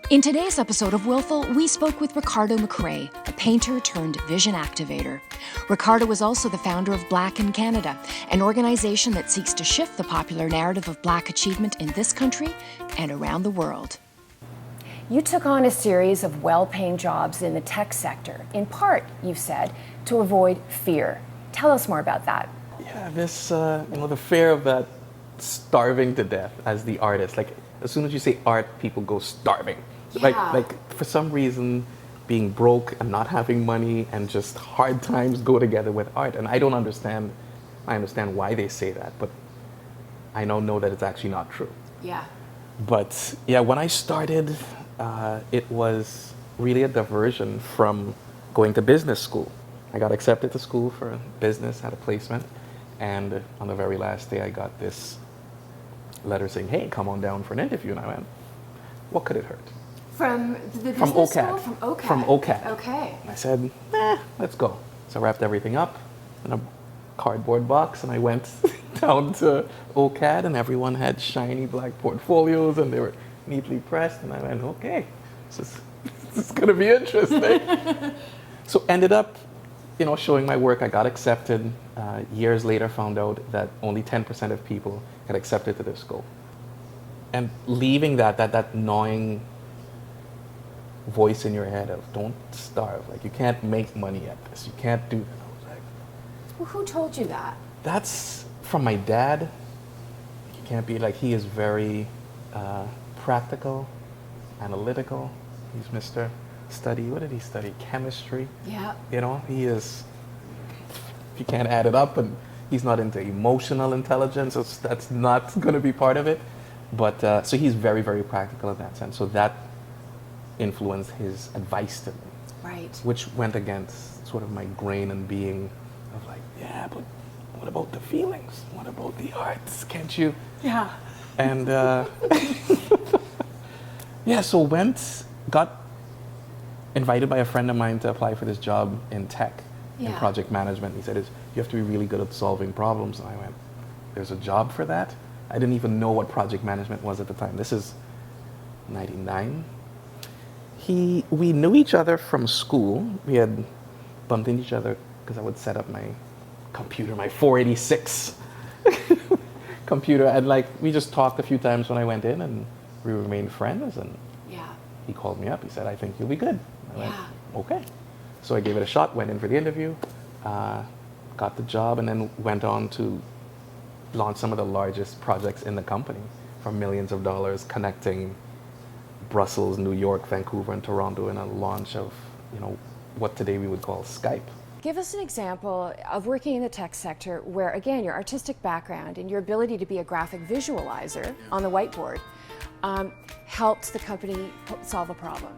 In today's episode of Willful, we spoke with Ricardo McRae, a painter turned vision activator. Ricardo is also the founder of Black in Canada, an organization that seeks to shift the popular narrative of Black achievement in this country and around the world. You took on a series of well-paying jobs in the tech sector, in part, you've said, to avoid fear. Tell us more about that. Yeah, this, the fear of that starving to death as the artist. Like, as soon as you say art, people go starving. Yeah. Like for some reason, being broke and not having money and just hard times go together with art. And I don't understand. I understand why they say that, but I don't know that it's actually not true. Yeah. But yeah, when I started, it was really a diversion from going to business school. I got accepted to school for business, had a placement, and on the very last day I got this letter saying, hey, come on down for an interview. And I went, what could it hurt? From the From business OCAD. school? From OCAD. From OCAD. Okay. And I said, let's go. So I wrapped everything up in a cardboard box and I went down to OCAD and everyone had shiny black portfolios and they were neatly pressed. And I went, okay, this is going to be interesting. So ended up, showing my work. I got accepted. Years later found out that only 10% of people got accepted to this school. And leaving that gnawing voice in your head of don't starve, like you can't make money at this, you can't do that. I was like, Well, who told you that? that's from my dad. You can't be like, he is very practical, analytical. He's Mr. What did he study? Chemistry. Yeah. He is, you can't add it up, and he's not into emotional intelligence, so that's not going to be part of it. But so he's very, very practical in that sense. So that influenced his advice to me, Right. which went against sort of my grain and being of like, yeah, but what about the feelings? What about the arts? Can't you? Yeah. And yeah, so got invited by a friend of mine to apply for this job in tech, in Yeah. project management. He said, you have to be really good at solving problems. And I went, there's a job for that? I didn't even know what project management was at the time. This is 99. We knew each other from school. We had bumped into each other because I would set up my computer, my 486 computer. And we just talked a few times when I went in and we remained friends. And Yeah. he called me up. He said, I think you'll be good. I went, Yeah. okay. So I gave it a shot, went in for the interview, got the job, and then went on to launch some of the largest projects in the company for millions of dollars, connecting Brussels, New York, Vancouver, and Toronto in a launch of, what today we would call Skype. Give us an example of working in the tech sector where, again, your artistic background and your ability to be a graphic visualizer on the whiteboard helped the company solve a problem.